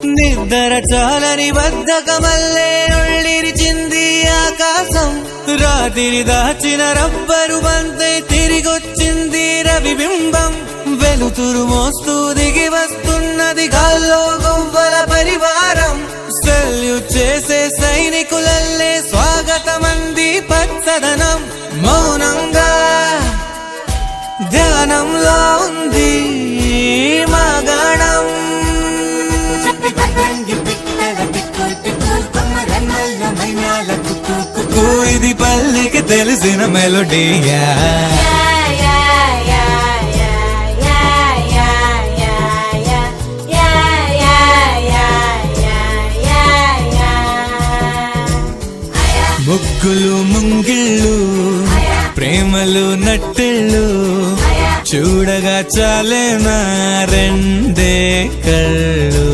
నిద్ర చాలని బద్ధకమల్లే ఒళ్ళిరిచింది ఆకాశం. రాత్రి దాచిన రబ్బరు బంతై తిరిగొచ్చింది రవిబింబం. వెలుతురు మోస్తూ దిగి వస్తున్నది గాల్లో గొవ్వల పరివారం. సెల్యూట్ చేసే సైనికులల్లే స్వాగతమంది పచ్చదనం. మౌనంగా ధ్యానంలో ఉంది మగణం. ఇది పల్లెకి తెలిసిన మెలోడీయా. ముగ్గులు ముంగిళ్ళు ప్రేమలు నట్టిళ్ళు చూడగా చాలేనా రెండే కళ్ళు.